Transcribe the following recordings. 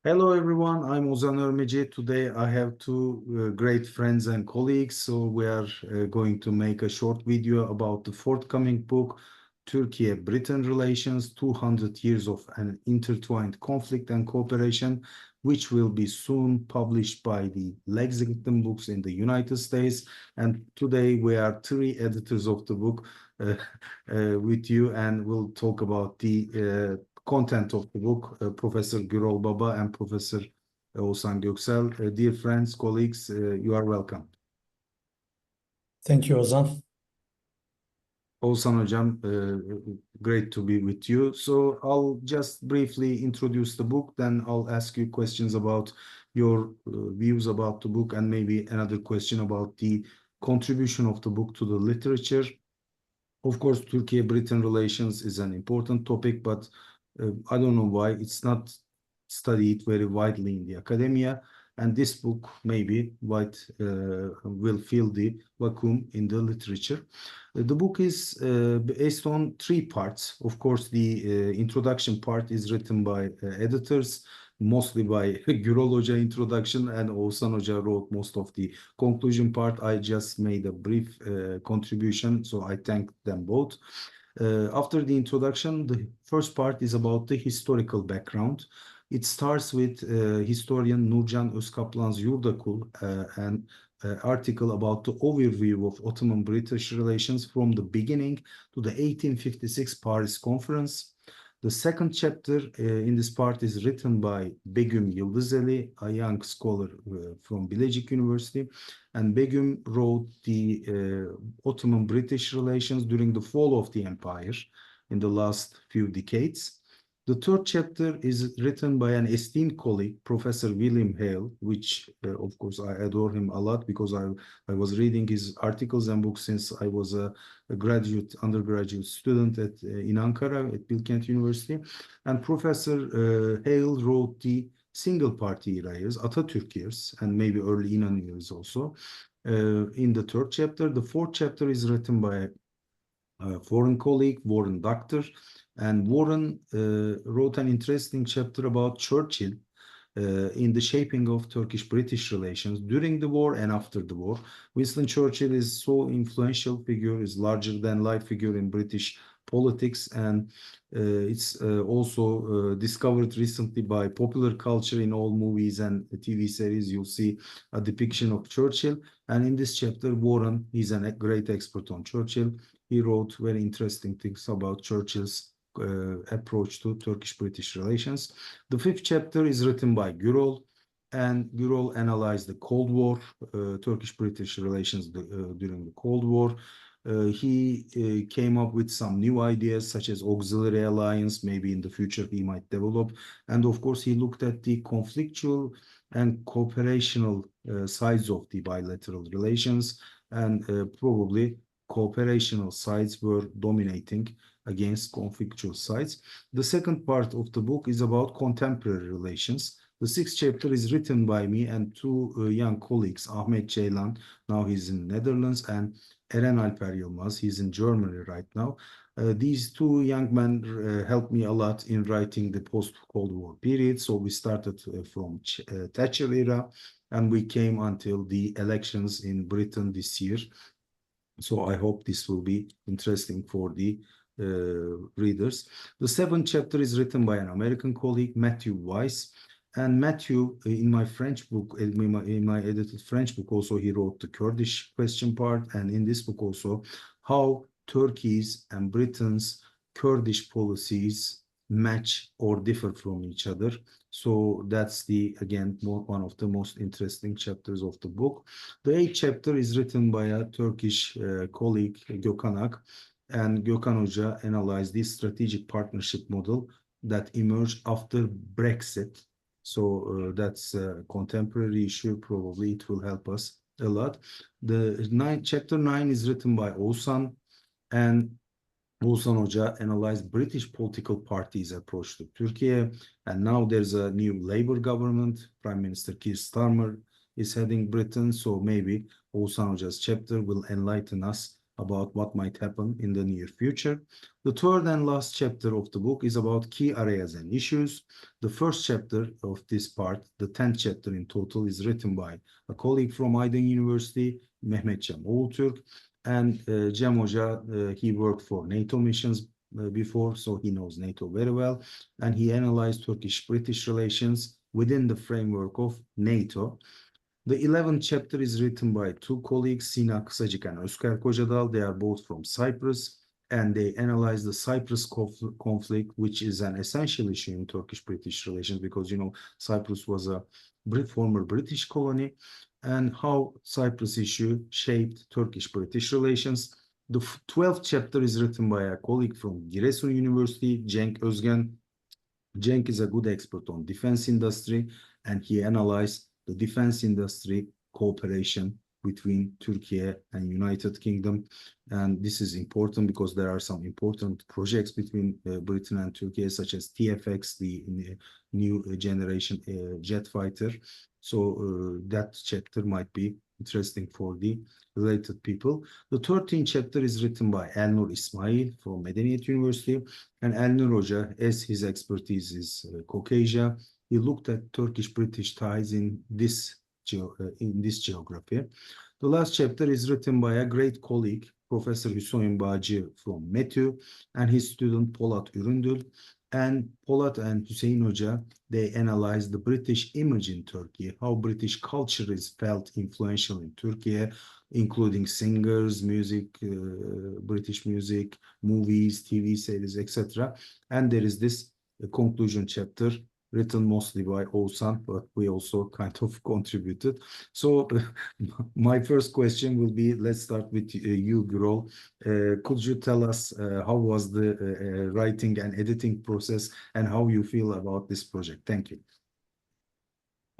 Hello everyone, I'm Ozan Örmeci. Today I have two great friends and colleagues. So we are going to make a short video about the forthcoming book, Türkiye-Britain Relations, 200 Years of an Intertwined Conflict and Cooperation, which will be soon published by the Lexington Books in the United States. And today we are three editors of the book with you, and we'll talk about the content of the book, Professor Gürol Baba and Professor Oğuzhan Göksel. Dear friends, colleagues, you are welcome. Thank you, Ozan. Oğuzhan Hocam, great to be with you. So I'll just briefly introduce the book, then I'll ask you questions about your views about the book and maybe another question about the contribution of the book to the literature. Of course, Turkey-Britain relations is an important topic, but I don't know why it's not studied very widely in the academia, and this book maybe will fill the vacuum in the literature. The book is based on three parts. Of course, the introduction part is written by editors, mostly by Gürol Hoca introduction, and Oğuzhan Hoca wrote most of the conclusion part. I just made a brief contribution, so I thank them both. After the introduction, the first part is about the historical background. It starts with historian Nurcan Özkaplan Yurdakul, an article about the overview of Ottoman-British relations from the beginning to the 1856 Paris Conference. The second chapter in this part is written by Begüm Yıldızeli, a young scholar from Bilecik University, and Begüm wrote the Ottoman-British relations during the fall of the empire in the last few decades. The third chapter is written by an esteemed colleague, Professor William Hale, which of course I adore him a lot because I was reading his articles and books since I was a undergraduate student in Ankara at Bilkent University. And Professor Hale wrote the single party era years, Atatürk years, and maybe early İnönü years also. In the third chapter, the fourth chapter is written by a foreign colleague, Warren Dockter. And Warren wrote an interesting chapter about Churchill in the shaping of Turkish-British relations during the war and after the war. Winston Churchill is so influential figure, is larger than life figure in British politics, and it's also discovered recently by popular culture in all movies and TV series. You'll see a depiction of Churchill, and in this chapter, Warren, he's a great expert on Churchill. He wrote very interesting things about Churchill's approach to Turkish-British relations. The fifth chapter is written by Gürol, and Gürol analyzed the Cold War, Turkish-British relations during the Cold War. He came up with some new ideas such as auxiliary alliance, maybe in the future he might develop. And of course, he looked at the conflictual and cooperational sides of the bilateral relations, and probably cooperational sides were dominating against conflictual sides. The second part of the book is about contemporary relations. The sixth chapter is written by me and two young colleagues, Ahmet Ceylan, now he's in Netherlands, and Eren Alper Yılmaz, he's in Germany right now. These two young men helped me a lot in writing the post-Cold War period. So we started from Thatcher era, and we came until the elections in Britain this year. So I hope this will be interesting for the readers. The seventh chapter is written by an American colleague, Matthew Weiss. And Matthew, in my French book, in my edited French book also, he wrote the Kurdish question part. And in this book also, how Turkey's and Britain's Kurdish policies match or differ from each other. So that's one of the most interesting chapters of the book. The eighth chapter is written by a Turkish colleague, Gökhan Ak, and Gökhan Hoca analyzed this strategic partnership model that emerged after Brexit. So that's a contemporary issue. Probably it will help us a lot. Chapter 9 is written by Oğuzhan, and Oğuzhan Hoca analyzed British political parties' approach to Turkey, and now there's a new Labour government. Prime Minister Keir Starmer is heading Britain, so maybe Oğuzhan Hoca's chapter will enlighten us about what might happen in the near future. The third and last chapter of the book is about key areas and issues. The first chapter of this part, the 10th chapter in total, is written by a colleague from Aydın University, Cem Oğultürk, and Cem Hoca, he worked for NATO missions before, so he knows NATO very well, and he analyzed Turkish-British relations within the framework of NATO. The 11th chapter is written by two colleagues, Sina Kısacık and Özker Kocadal. They are both from Cyprus, and they analyze the Cyprus conflict, which is an essential issue in Turkish-British relations because, you know, Cyprus was a former British colony, and how Cyprus issue shaped Turkish-British relations. The 12th chapter is written by a colleague from Giresun University, Cenk Özgen. Cenk is a good expert on defense industry, and he analyzed the defense industry cooperation between Turkey and United Kingdom. And this is important because there are some important projects between Britain and Turkey, such as TFX, the new generation jet fighter. So that chapter might be interesting for the related people. The 13th chapter is written by Elnur İsmayıl from Medeniyet University. And Elnur Hoca, as his expertise is Caucasia, he looked at Turkish-British ties in this geography. The last chapter is written by a great colleague, Professor Hüseyin Bağcı from METÜ, and his student Polat Üründül. And Polat and Hüseyin Hoca, they analyze the British image in Turkey, how British culture is felt influential in Turkey, including singers, music, British music, movies, TV series, etc. And there is this conclusion chapter written mostly by Oğuzhan, but we also kind of contributed. So my first question will be, let's start with you, Gürol. Could you tell us how was the writing and editing process and how you feel about this project? Thank you.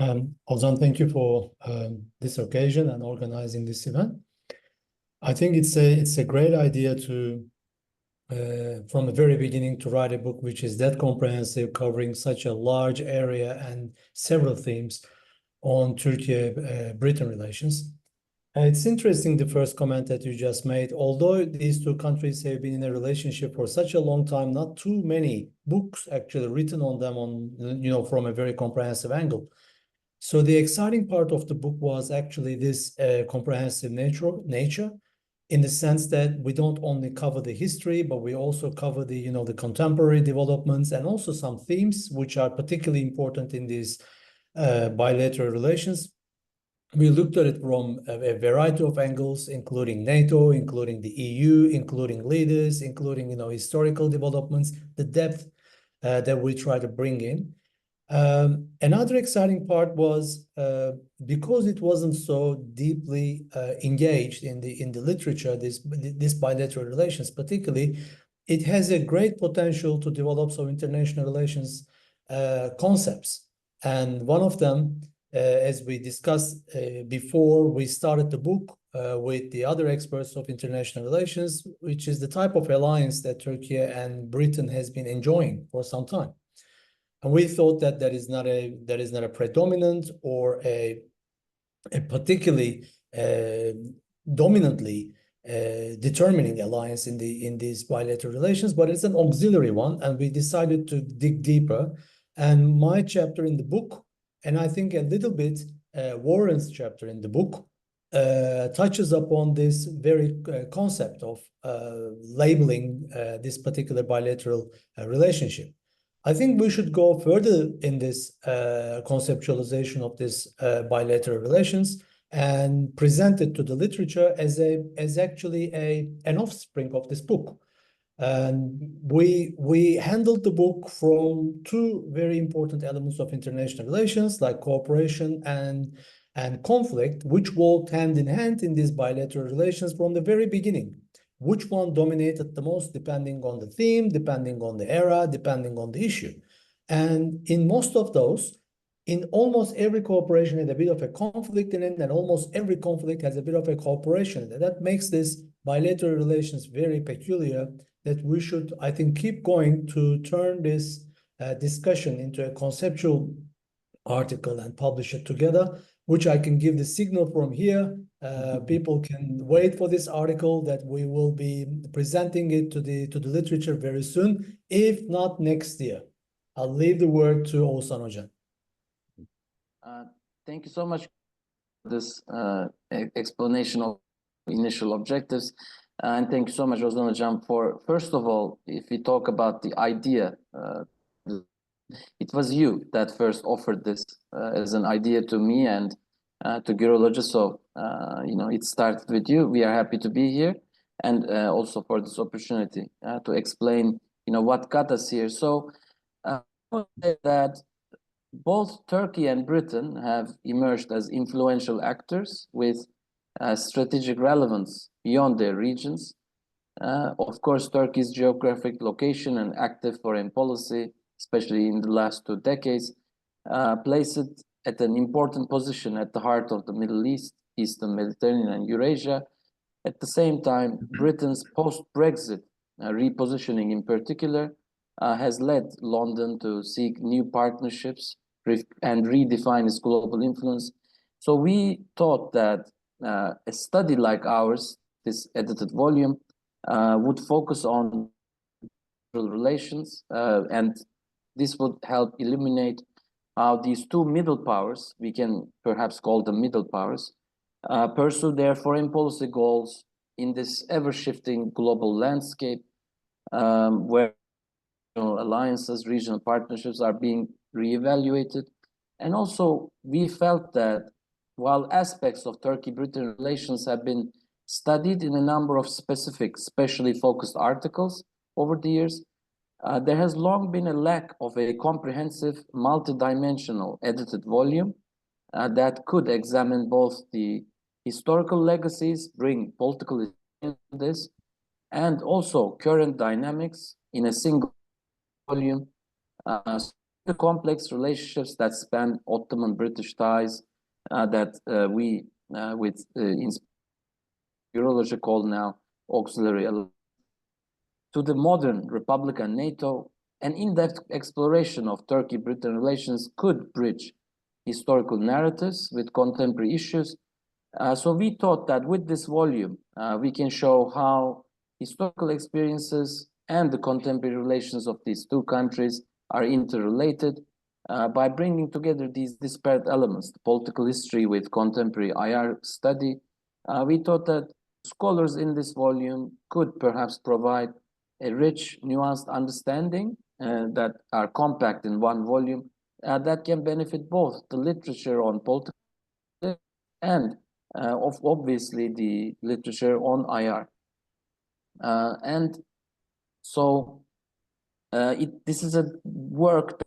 Ozan, thank you for this occasion and organizing this event. I think it's a great idea to from the very beginning to write a book which is that comprehensive, covering such a large area and several themes on Turkey-Britain relations. It's interesting, the first comment that you just made. Although these two countries have been in a relationship for such a long time, not too many books actually written on them from a very comprehensive angle. So the exciting part of the book was actually this comprehensive nature, in the sense that we don't only cover the history, but we also cover the contemporary developments and also some themes which are particularly important in these bilateral relations. We looked at it from a variety of angles, including NATO, including the EU, including leaders, including historical developments, the depth that we try to bring in. Another exciting part was because it wasn't so deeply engaged in the literature, this bilateral relations particularly, it has a great potential to develop some international relations concepts. And one of them, as we discussed before we started the book with the other experts of international relations, which is the type of alliance that Turkey and Britain has been enjoying for some time. And we thought that that is not a predominant or a particularly dominantly determining alliance in these bilateral relations, but it's an auxiliary one, and we decided to dig deeper. And my chapter in the book, and I think a little bit Warren's chapter in the book, touches upon this very concept of labeling this particular bilateral relationship. I think we should go further in this conceptualization of this bilateral relations and present it to the literature as actually an offspring of this book. And we handled the book from two very important elements of international relations, like cooperation and conflict, which walked hand in hand in these bilateral relations from the very beginning. Which one dominated the most, depending on the theme, depending on the era, depending on the issue. And in most of those, in almost every cooperation had a bit of a conflict in it, and almost every conflict has a bit of a cooperation. And that makes this bilateral relations very peculiar, that we should, I think, keep going to turn this discussion into a conceptual article and publish it together, which I can give the signal from here People can wait for this article that we will be presenting it to the literature very soon, if not next year. I'll leave the word to Oğuzhan Hocam. Thank you so much for this explanation of initial objectives. And thank you so much, Ozan Hocam, for, first of all, if we talk about the idea, it was you that first offered this as an idea to me and to Gürol Hoca. So, it started with you. We are happy to be here, and also for this opportunity to explain, what got us here. So, I would say that both Turkey and Britain have emerged as influential actors with strategic relevance beyond their regions. Of course, Turkey's geographic location and active foreign policy, especially in the last 2 decades, place it at an important position at the heart of the Middle East, Eastern Mediterranean, and Eurasia. At the same time, Britain's post-Brexit repositioning in particular has led London to seek new partnerships and redefine its global influence. So we thought that a study like ours, this edited volume, would focus on relations, and this would help illuminate how these two middle powers, we can perhaps call them middle powers, pursue their foreign policy goals in this ever-shifting global landscape, where alliances, regional partnerships are being reevaluated. And also, we felt that while aspects of Turkey-Britain relations have been studied in a number of specific, specially focused articles over the years, there has long been a lack of a comprehensive, multidimensional edited volume that could examine both the historical legacies, bring political into this, and also current dynamics in a single volume. The complex relationships that span Ottoman-British ties that we, with Eurology called now auxiliary, to the modern Republic and NATO, an in-depth exploration of Turkey-Britain relations could bridge historical narratives with contemporary issues. So we thought that with this volume, we can show how historical experiences and the contemporary relations of these two countries are interrelated by bringing together these disparate elements, the political history with contemporary IR study. We thought that scholars in this volume could perhaps provide a rich, nuanced understanding that are compact in one volume that can benefit both the literature on political and obviously the literature on IR. And so this is a work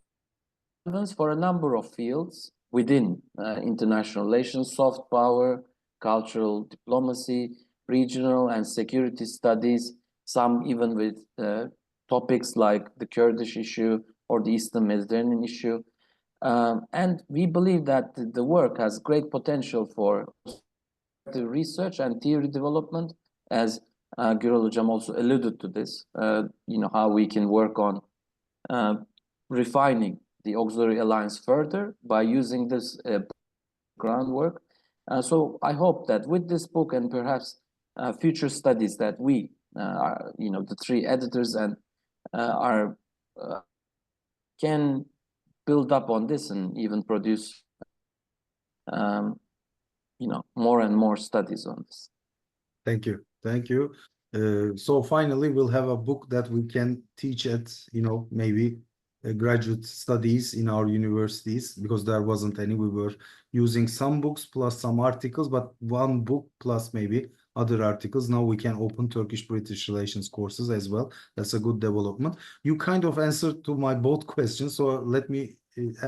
for a number of fields within international relations, soft power, cultural diplomacy, regional and security studies, some even with topics like the Kurdish issue or the Eastern Mediterranean issue. And we believe that the work has great potential for the research and theory development, as Gürol Hocam also alluded to this, how we can work on refining the auxiliary alliance further by using this groundwork. So I hope that with this book and perhaps future studies that we, the 3 editors and can build up on this and even produce, more and more studies on this. Thank you. Thank you. So finally, we'll have a book that we can teach at, maybe graduate studies in our universities, because there wasn't any. We were using some books plus some articles, but one book plus maybe other articles. Now we can open Turkish-British relations courses as well. That's a good development. You kind of answered to my both questions, so let me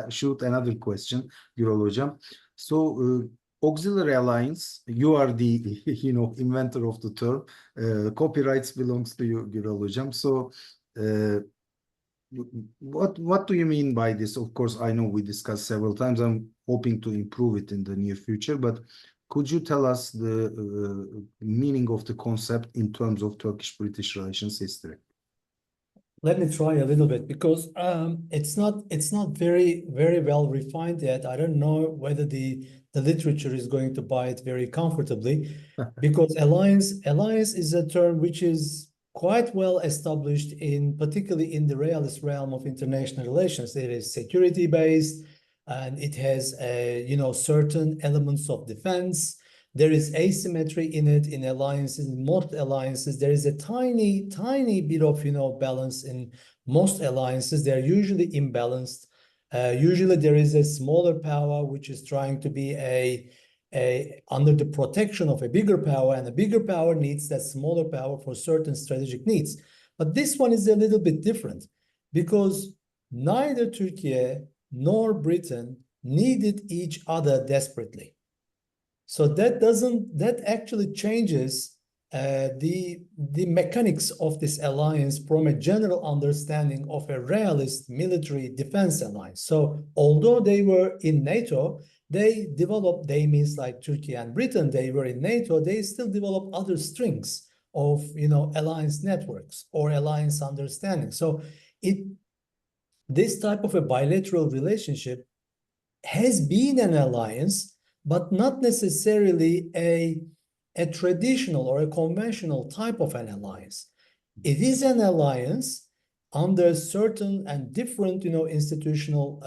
shoot another question, Gürol Hocam. So auxiliary alliance, you are the inventor of the term. Copyrights belongs to you, Gürol Hocam. So what do you mean by this? Of course, I know we discussed several times. I'm hoping to improve it in the near future, but could you tell us the meaning of the concept in terms of Turkish-British relations history? Let me try a little bit because it's not very well refined yet. I don't know whether the literature is going to buy it very comfortably, because alliance is a term which is quite well established particularly in the realist realm of international relations. It is security based, and it has certain elements of defense. There is asymmetry in it in alliances. In most alliances, there is a tiny bit of balance in most alliances. They're usually imbalanced. Usually there is a smaller power which is trying to be under the protection of a bigger power, and a bigger power needs that smaller power for certain strategic needs. But this one is a little bit different, because neither Turkey nor Britain needed each other desperately. So that actually changes the mechanics of this alliance from a general understanding of a realist military defense alliance. So although they were in NATO, they means like Turkey and Britain, they were in NATO, they still developed other strings of alliance networks or alliance understanding. So this type of a bilateral relationship has been an alliance, but not necessarily a traditional or a conventional type of an alliance. It is an alliance under certain and different institutional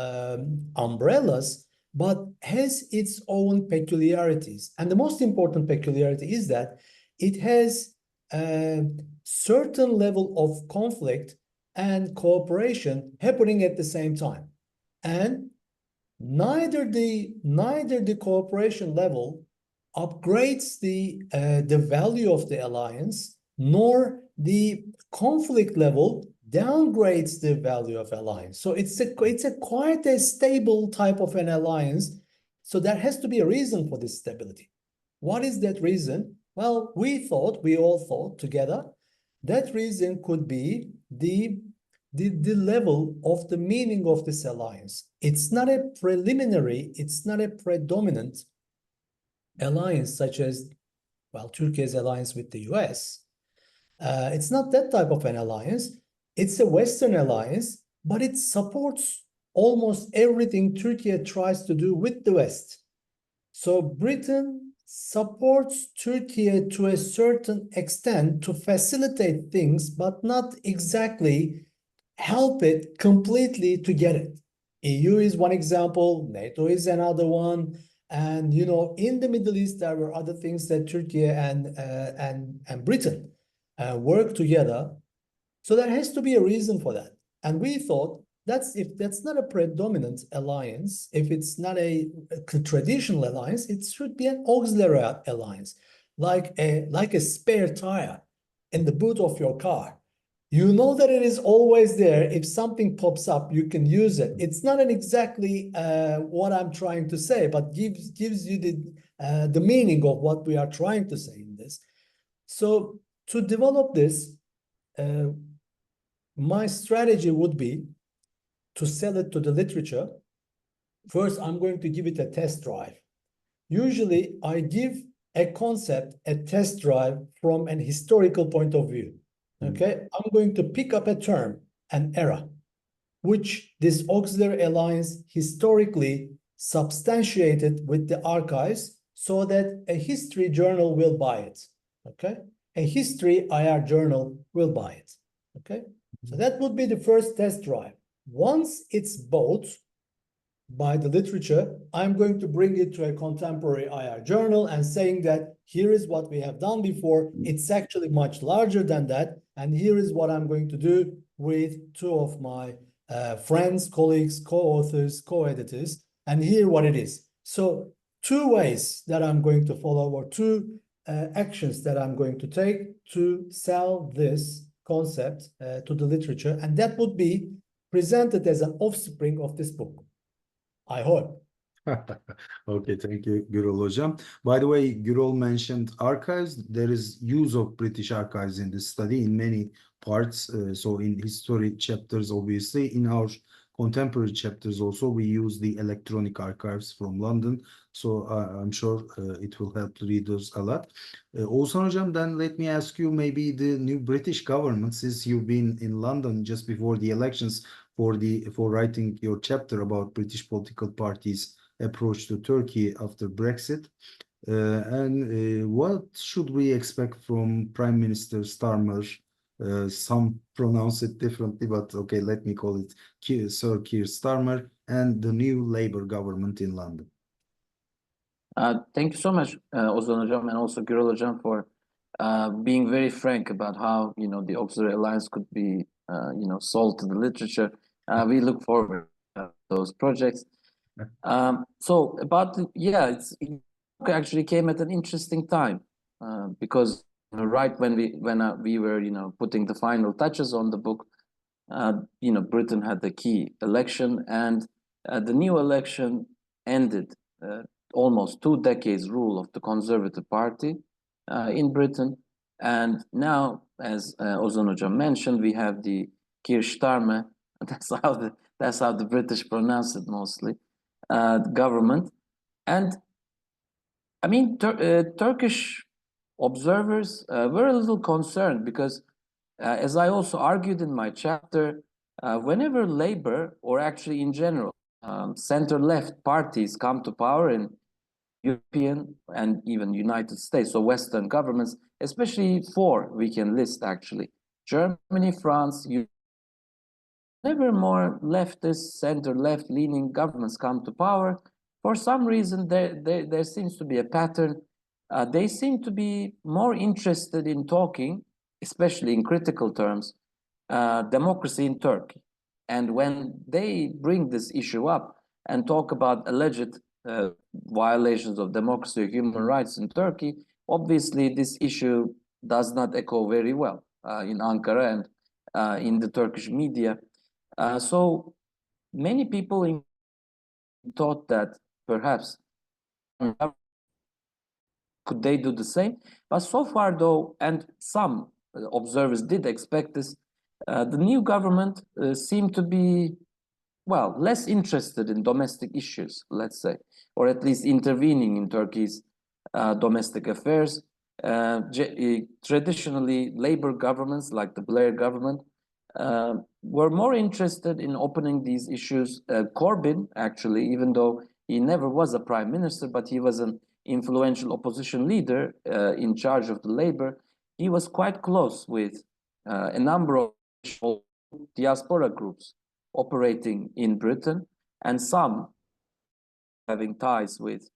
umbrellas, but has its own peculiarities. And the most important peculiarity is that it has a certain level of conflict and cooperation happening at the same time. And neither the cooperation level upgrades the value of the alliance, nor the conflict level downgrades the value of alliance. So it's quite a stable type of an alliance. So there has to be a reason for this stability. What is that reason? Well, we all thought together, that reason could be the level of the meaning of this alliance. It's not a preliminary, it's not a predominant alliance such as, Turkey's alliance with the US. It's not that type of an alliance. It's a Western alliance, but it supports almost everything Turkey tries to do with the West. So Britain supports Turkey to a certain extent to facilitate things, but not exactly help it completely to get it. EU is one example, NATO is another one. And, in the Middle East, there were other things that Turkey and Britain work together. So there has to be a reason for that. And we thought if that's not a predominant alliance, if it's not a traditional alliance, it should be an auxiliary alliance, like a spare tire in the boot of your car. You know that it is always there. If something pops up, you can use it. It's not exactly what I'm trying to say, but gives you the meaning of what we are trying to say in this. So to develop this, my strategy would be to sell it to the literature. First, I'm going to give it a test drive. Usually, I give a concept a test drive from an historical point of view. Okay, I'm going to pick up a term, an era, which this auxiliary alliance historically substantiated with the archives so that a history journal will buy it. Okay, a history IR journal will buy it. Okay, so that would be the first test drive. Once it's bought by the literature, I'm going to bring it to a contemporary IR journal and saying that here is what we have done before. It's actually much larger than that. And here is what I'm going to do with two of my friends, colleagues, co-authors, co-editors, and here what it is. So two ways that I'm going to follow, or two actions that I'm going to take to sell this concept to the literature. And that would be presented as an offspring of this book, I hope. Okay, thank you, Gürol Hocam. By the way, Gürol mentioned archives. There is use of British archives in this study in many parts. So in history chapters, obviously, in our contemporary chapters also, we use the electronic archives from London. So I'm sure it will help the readers a lot. Oğuzhan Hocam, then let me ask you maybe the new British government, since you've been in London just before the elections for writing your chapter about British political parties' approach to Turkey after Brexit. What should we expect from Prime Minister Starmer? Some pronounce it differently, but okay, let me call it Sir Keir Starmer and the new Labour government in London. Thank you so much, Ozan Hocam, and also Gürol Hocam, for being very frank about how, you know, the Auxiliary Alliance could be, you know, sold to the literature. We look forward to those projects. So about it actually came at an interesting time because right when we were, you know, putting the final touches on the book, you know, Britain had the key election, and the new election ended almost 2 decades rule of the Conservative Party in Britain. And now, as Ozan Hocam mentioned, we have the Keir Starmer, that's how the British pronounce it mostly, government. And I mean, Turkish observers were a little concerned because, as I also argued in my chapter, whenever Labour, or actually in general, center-left parties come to power in European and even United States, so Western governments, especially 4 we can list actually: Germany, France, whenever more leftist, center-left leaning governments come to power, for some reason there seems to be a pattern. They seem to be more interested in talking, especially in critical terms, democracy in Turkey. And when they bring this issue up and talk about alleged violations of democracy or human rights in Turkey, obviously this issue does not echo very well in Ankara and in the Turkish media. So many people thought that perhaps could they do the same? But so far though, and some observers did expect this, the new government seemed to be, well, less interested in domestic issues, let's say, or at least intervening in Turkey's domestic affairs. Traditionally, Labour governments like the Blair government were more interested in opening these issues. Corbyn, actually, even though he never was a prime minister, but he was an influential opposition leader in charge of the Labour, he was quite close with a number of diaspora groups operating in Britain, and some having ties with,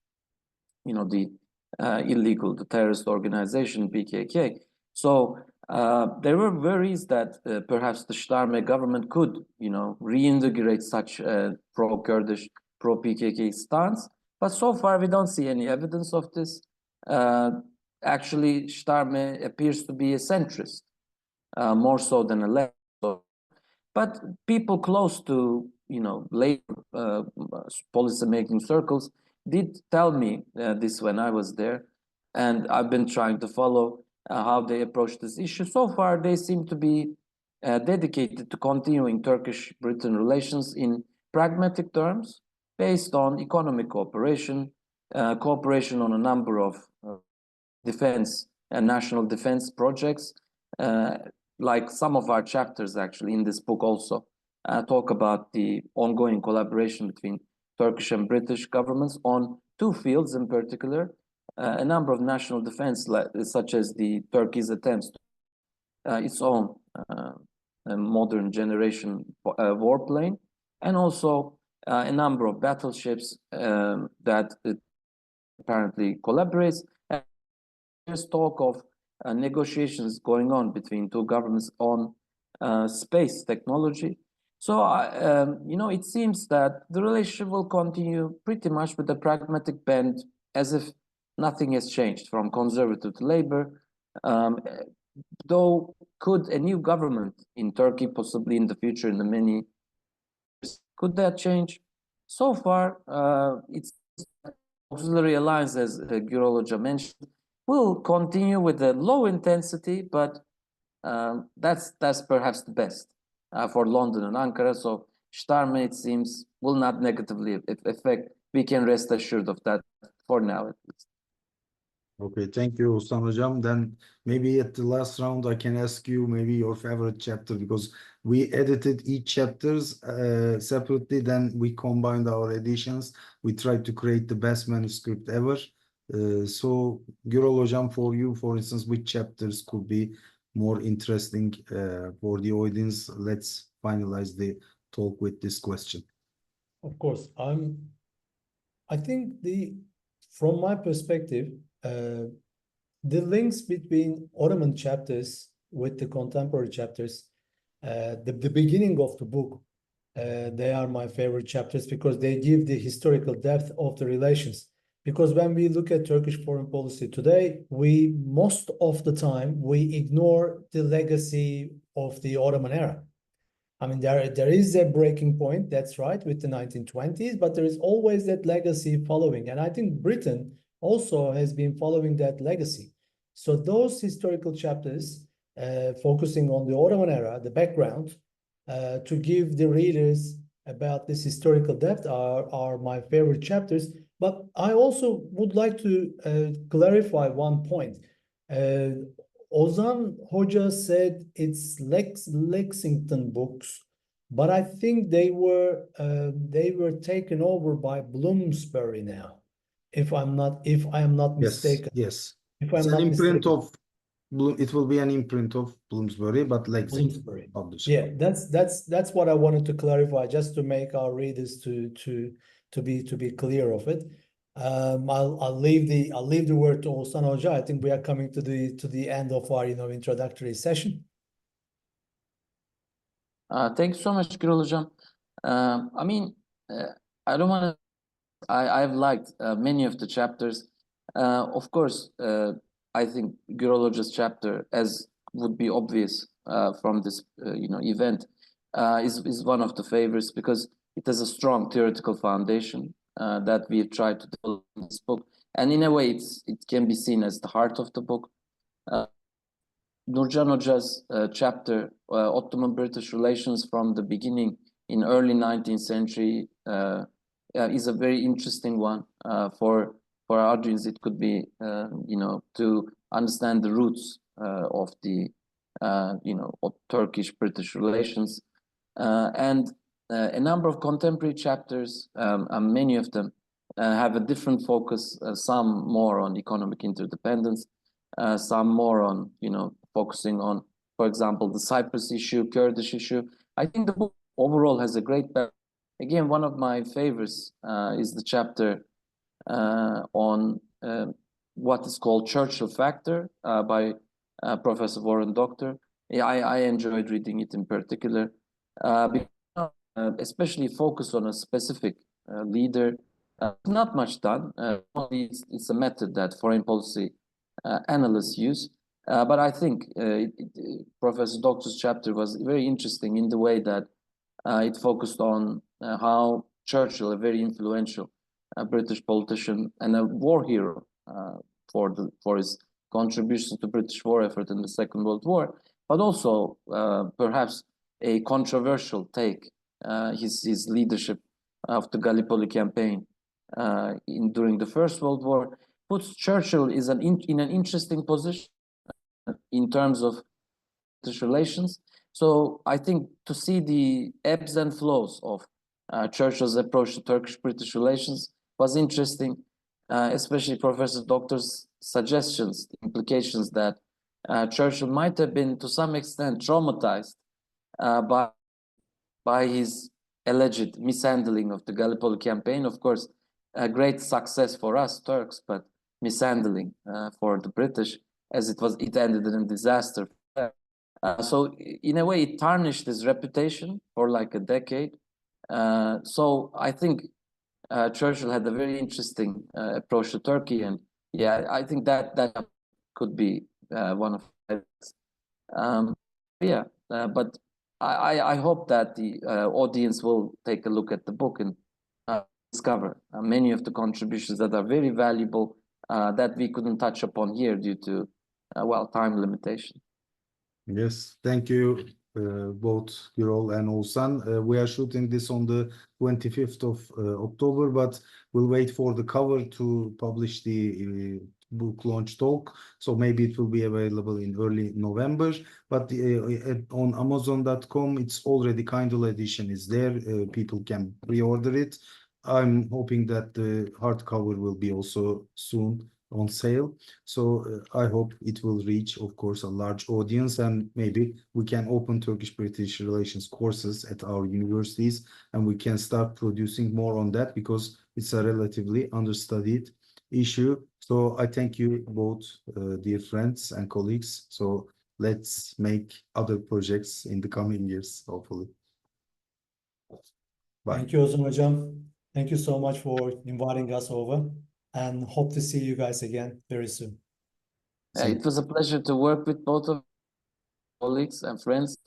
you know, the the terrorist organization PKK. So there were worries that perhaps the Starmer government could, you know, reinvigorate such a pro-Kurdish, pro-PKK stance. But so far, we don't see any evidence of this. Actually, Starmer appears to be a centrist, more so than a left. But people close to, you know, Labour policy-making circles did tell me this when I was there, and I've been trying to follow how they approach this issue. So far, they seem to be dedicated to continuing Turkish-Britain relations in pragmatic terms, based on economic cooperation, cooperation on a number of defense and national defense projects, like some of our chapters actually in this book also talk about the ongoing collaboration between Turkish and British governments on 2 fields in particular, a number of national defense, such as the Turkey's attempts to its own modern generation warplane, and also a number of battleships that it apparently collaborates. And there's talk of negotiations going on between 2 governments on space technology. So, you know, it seems that the relationship will continue pretty much with a pragmatic bend, as if nothing has changed from Conservative to Labour. Though, could a new government in Turkey, possibly in the future, in the many years, could that change? So far, it's Auxiliary Alliance, as Gürol Hoca mentioned, will continue with a low intensity, but that's perhaps the best for London and Ankara. So Starme, it seems, will not negatively affect. We can rest assured of that for now at least. Okay, thank you, Oğuzhan Hocam. Then maybe at the last round, I can ask you maybe your favorite chapter, because we edited each chapters separately. Then we combined our editions. We tried to create the best manuscript ever. So Gürol Hocam, for you, for instance, which chapters could be more interesting for the audience? Let's finalize the talk with this question. Of course, I think from my perspective, the links between Ottoman chapters with the contemporary chapters, the beginning of the book, they are my favorite chapters because they give the historical depth of the relations. Because when we look at Turkish foreign policy today, most of the time we ignore the legacy of the Ottoman era. I mean, there is a breaking point, that's right, with the 1920s, but there is always that legacy following. And I think Britain also has been following that legacy. So those historical chapters, focusing on the Ottoman era, the background, to give the readers about this historical depth are my favorite chapters. But I also would like to clarify one point. Ozan Hoca said it's Lexington Books, but I think they were taken over by Bloomsbury now, if I am not mistaken. Yes. If It's I'm an not imprint mistaken. of it will be an imprint of Bloomsbury, but Lexington Bloomsbury. publishing. Yeah, that's what I wanted to clarify, just to make our readers to be clear of it. I'll leave the word to Oğuzhan Hoca. I think we are coming to the end of our introductory session. Thanks so much, Gürol Hocam. I mean, I don't want to. I've liked many of the chapters. Of course, I think Gürol Hoca's chapter, as would be obvious from this event, is one of the favorites because it has a strong theoretical foundation that we've tried to develop in this book, and in a way, it can be seen as the heart of the book. Nurcan Hoca's chapter, Ottoman-British Relations from the Beginning in early 19th century, is a very interesting one for our audience. It could be, to understand the roots of the, of Turkish-British relations, and a number of contemporary chapters, many of them have a different focus. Some more on economic interdependence, some more on, focusing on, for example, the Cyprus issue, Kurdish issue. I think the book overall has a great balance. Again, one of my favorites is the chapter on what is called Churchill Factor by Professor Warren Dockter. Yeah, I enjoyed reading it in particular, especially focus on a specific leader. Not much done. It's a method that foreign policy analysts use. But I think Professor Dockter's chapter was very interesting in the way that it focused on how Churchill, a very influential British politician and a war hero for his contributions to British war effort in the Second World War, but also perhaps a controversial take, his leadership of the Gallipoli campaign during the First World War, puts Churchill in an interesting position in terms of British relations. So I think to see the ebbs and flows of Churchill's approach to Turkish-British relations was interesting, especially Professor Dockter's suggestions, implications that Churchill might have been to some extent traumatized by his alleged mishandling of the Gallipoli campaign. Of course, a great success for us Turks, but mishandling for the British, as it ended in a disaster. So in a way, it tarnished his reputation for like a decade. So I think Churchill had a very interesting approach to Turkey, and yeah, I think that could be one of but I hope that the audience will take a look at the book and discover many of the contributions that are very valuable that we couldn't touch upon here due to time limitation. Yes, thank you. both Gürol and Oğuzhan. We are shooting this on the 25th of October, but we'll wait for the cover to publish the book launch talk. So maybe it will be available in early November. But on Amazon.com, it's already Kindle edition is there. People can pre-order it. I'm hoping that the hardcover will be also soon on sale. So I hope it will reach, of course, a large audience, and maybe we can open Turkish-British relations courses at our universities, and we can start producing more on that because it's a relatively understudied issue. So I thank you both, dear friends and colleagues. So let's make other projects in the coming years, hopefully. Bye. Thank you, Ozan Hocam. Thank you so much for inviting us over, and hope to see you guys again very soon. It was a pleasure to work with both of colleagues and friends.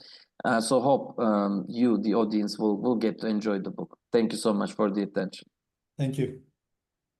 So hope you, the audience, will get to enjoy the book. Thank you so much for the attention. Thank you.